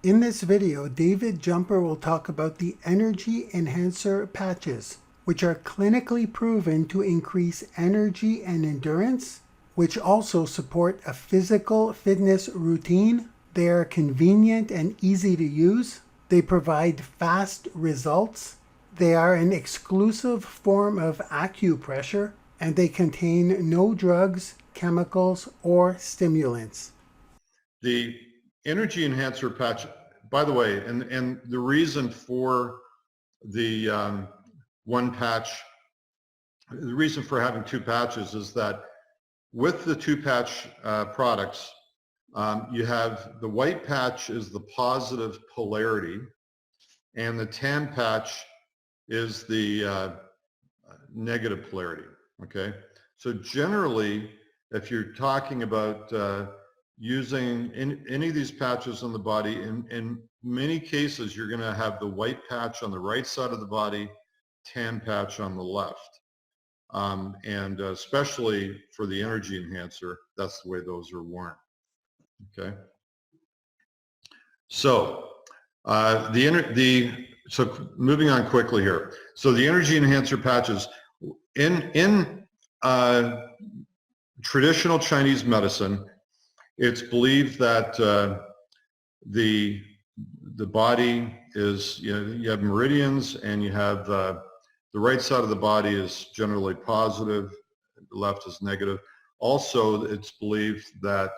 In this video, David Jumper will talk about the Energy Enhancer patches, which are clinically proven to increase energy and endurance, which also support a physical fitness routine. They are convenient and easy to use. They provide fast results. They are an exclusive form of acupressure, and they contain no drugs, chemicals, or stimulants. The energy enhancer patch, by the way, and the reason for the one patch, the reason for having two patches is that with the two patch products, you have the white patch is the positive polarity, and the tan patch is the negative polarity. Okay, so generally, if you're talking about using any of these patches on the body, in many cases, you're going to have the white patch on the right side of the body, tan patch on the left. And especially for the energy enhancer, that's the way those are worn. Okay. So so moving on quickly here. So the energy enhancer patches in traditional Chinese medicine, it's believed that the body is, you have meridians, and you have the right side of the body is generally positive, the left is negative. Also, it's believed that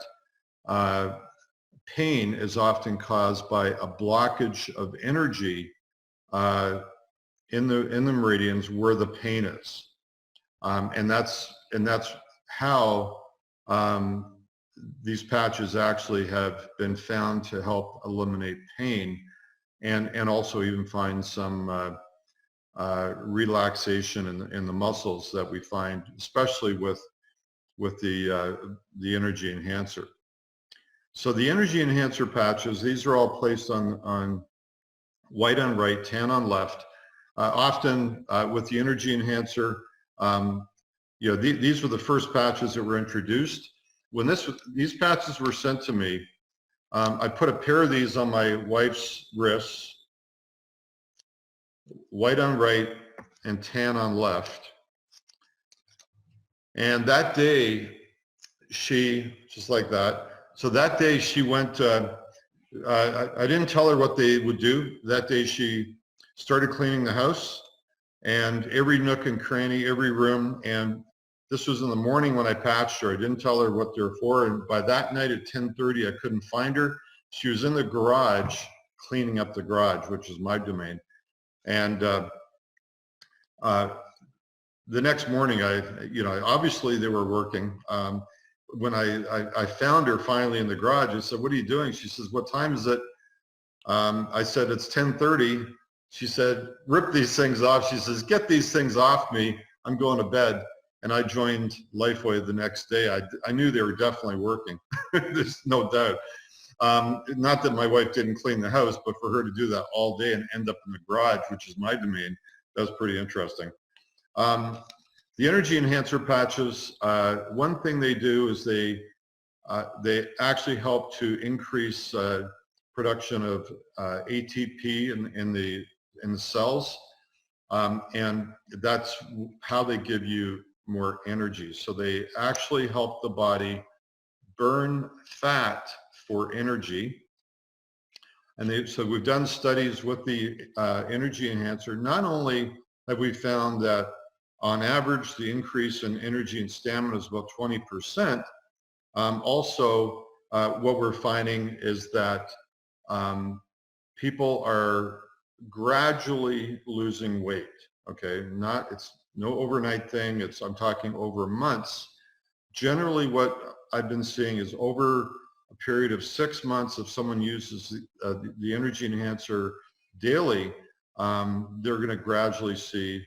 pain is often caused by a blockage of energy in the meridians where the pain is, and that's how these patches actually have been found to help eliminate pain, and also even find some relaxation in the muscles that we find, especially with the energy enhancer. So the energy enhancer patches, these are all placed on white on right, tan on left. Often with the energy enhancer, these were the first patches that were introduced. When these patches were sent to me, I put a pair of these on my wife's wrists, white on right and tan on left. And that day, just like that. So that day she went, I didn't tell her what they would do. That day she started cleaning the house, and every nook and cranny, every room. And this was in the morning when I patched her. I didn't tell her what they're for. And by that night at 10:30, I couldn't find her. She was in the garage cleaning up the garage, which is my domain. And the next morning, obviously they were working. When I found her finally in the garage, I said, "What are you doing?" She says, "What time is it?" I said, "It's 10:30. She said, "Rip these things off." She says, "Get these things off me. I'm going to bed." And I joined Lifeway the next day. I knew they were definitely working. There's no doubt. Not that my wife didn't clean the house, but for her to do that all day and end up in the garage, which is my domain, that was pretty interesting. The energy enhancer patches, one thing they do is they actually help to increase production of ATP in the cells, and that's how they give you more energy. So they actually help the body burn fat for energy. And so we've done studies with the energy enhancer. Not only have we found that on average the increase in energy and stamina is about 20%, also what we're finding is that people are gradually losing weight. Okay, it's no overnight thing. I'm talking over months. Generally, what I've been seeing is over a period of 6 months, if someone uses the energy enhancer daily, they're going to gradually see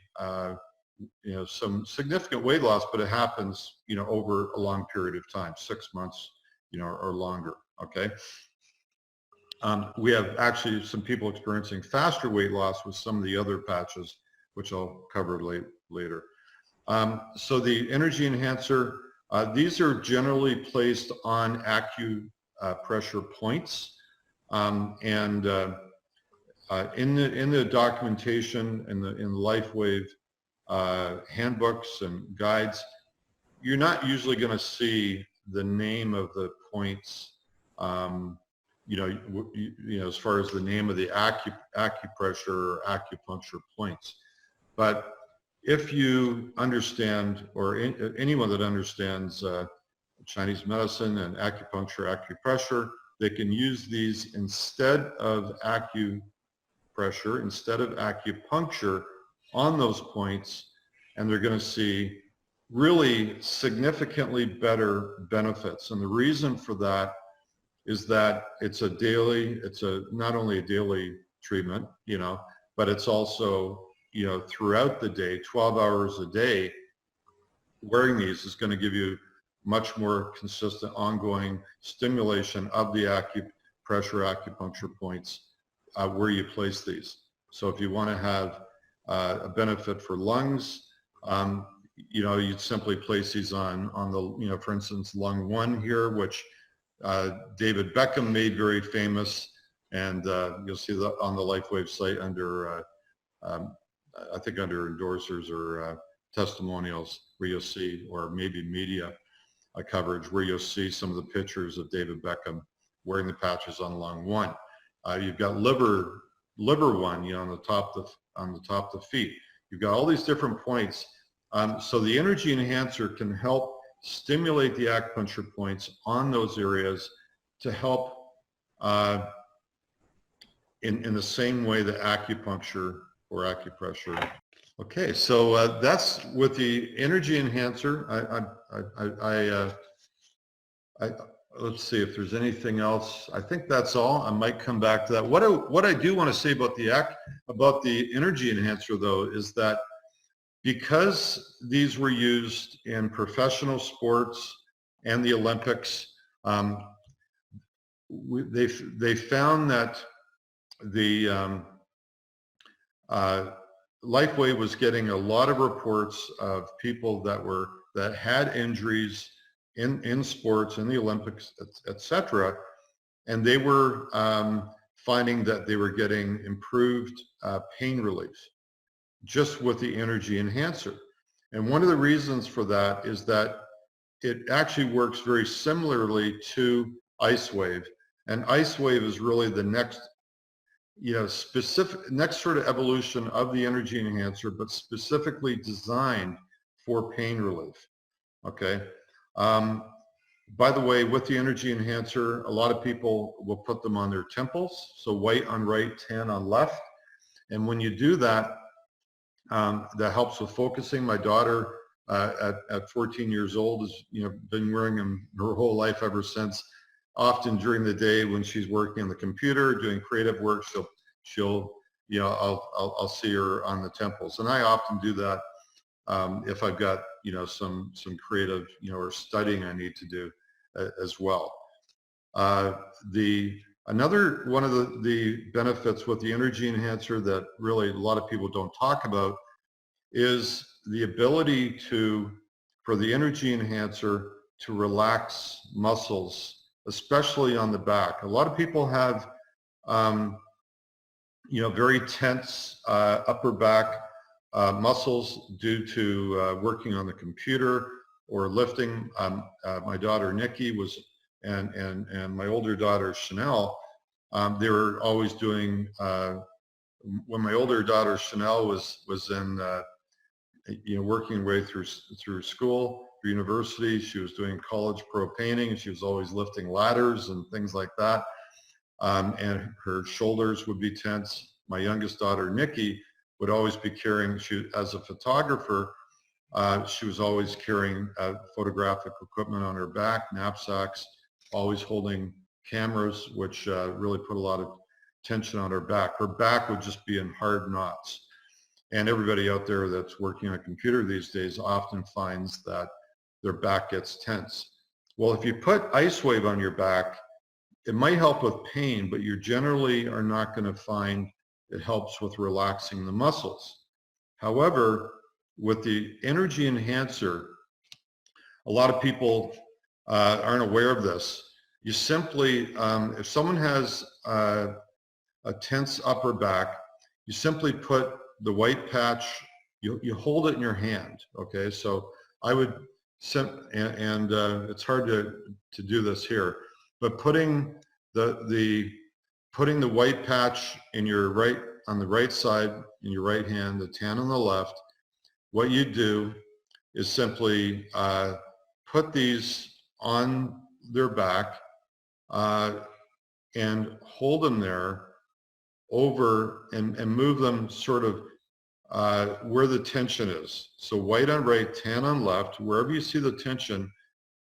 some significant weight loss, but it happens over a long period of time, 6 months or longer. Okay. We have actually some people experiencing faster weight loss with some of the other patches, which I'll cover later. So the energy enhancer, these are generally placed on acupressure points. And in the documentation in the LifeWave handbooks and guides, you're not usually going to see the name of the points, as far as the name of the acupressure or acupuncture points. But if you understand, or anyone that understands Chinese medicine and acupuncture, acupressure, they can use these instead of acupressure, instead of acupuncture on those points, and they're going to see really significantly better benefits. And the reason for that is that it's not only a daily treatment, but it's also, throughout the day, 12 hours a day, wearing these is going to give you much more consistent ongoing stimulation of the acupuncture points where you place these. So if you want to have a benefit for lungs, you'd simply place these on the, for instance, lung 1 here, which David Beckham made very famous, and you'll see that on the LifeWave site under, I think under endorsers or testimonials, where you'll see, or maybe media coverage, where you'll see some of the pictures of David Beckham wearing the patches on lung 1. You've got liver 1, on the top of the feet. You've got all these different points. So the energy enhancer can help stimulate the acupuncture points on those areas to help in the same way that acupuncture or acupressure. Okay, so that's with the energy enhancer. Let's see if there's anything else. I think that's all. I might come back to that. What I do want to say about the energy enhancer, though, is that because these were used in professional sports and the Olympics, they found that the LifeWave was getting a lot of reports of people that had injuries in sports, in the Olympics, etc., and they were finding that they were getting improved pain relief just with the energy enhancer. And one of the reasons for that is that it actually works very similarly to IceWave, and IceWave is really the next next sort of evolution of the energy enhancer, but specifically designed for pain relief. Okay. By the way, with the energy enhancer, a lot of people will put them on their temples. So white on right, tan on left. And when you do that, that helps with focusing. My daughter at 14 years old has been wearing them her whole life ever since. Often during the day when she's working on the computer, doing creative work, she'll I'll see her on the temples, and I often do that if I've got some creative or studying I need to do as well. Another one of the benefits with the energy enhancer that really a lot of people don't talk about is the ability for the energy enhancer to relax muscles, especially on the back. A lot of people have very tense upper back muscles due to working on the computer or lifting. My daughter Nikki and my older daughter Chanel, they were always doing, when my older daughter Chanel was in working her way through school, through university, she was doing college pro painting, and she was always lifting ladders and things like that, and her shoulders would be tense. My youngest daughter Nikki would always be carrying, as a photographer, she was always carrying photographic equipment on her back, knapsacks, always holding cameras, which really put a lot of tension on her back. Her back would just be in hard knots. And everybody out there that's working on a computer these days often finds that their back gets tense. Well, if you put IceWave on your back, it might help with pain, but you generally are not going to find it helps with relaxing the muscles. However, with the energy enhancer, a lot of people aren't aware of this. you simply, if someone has a tense upper back, you simply put the white patch, you hold it in your hand, okay? So I would, it's hard to do this here, but putting putting the white patch in your right, on the right side in your right hand, the tan on the left, what you do is simply put these on their back and hold them there over and move them sort of where the tension is. So white on right, tan on left, wherever you see the tension,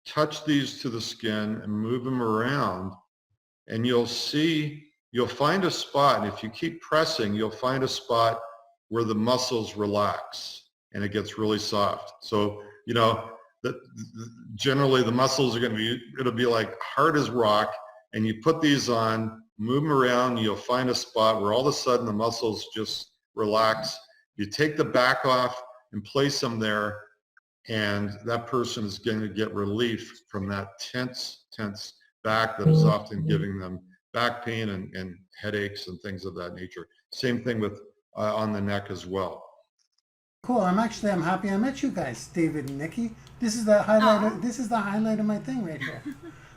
touch these to the skin and move them around, and you'll find a spot, and if you keep pressing, you'll find a spot where the muscles relax and it gets really soft. So, you know, generally the muscles are going to be, it'll be like hard as rock, and you put these on, move them around, you'll find a spot where all of a sudden the muscles just relax. You take the back off and place them there, and that person is going to get relief from that tense back that is often giving them back pain and headaches and things of that nature. Same thing with on the neck as well. Cool. I'm happy I met you guys, David and Nikki. This is the highlight. This is the highlight of my thing right here.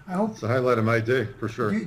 I hope It's the highlight of my day for sure.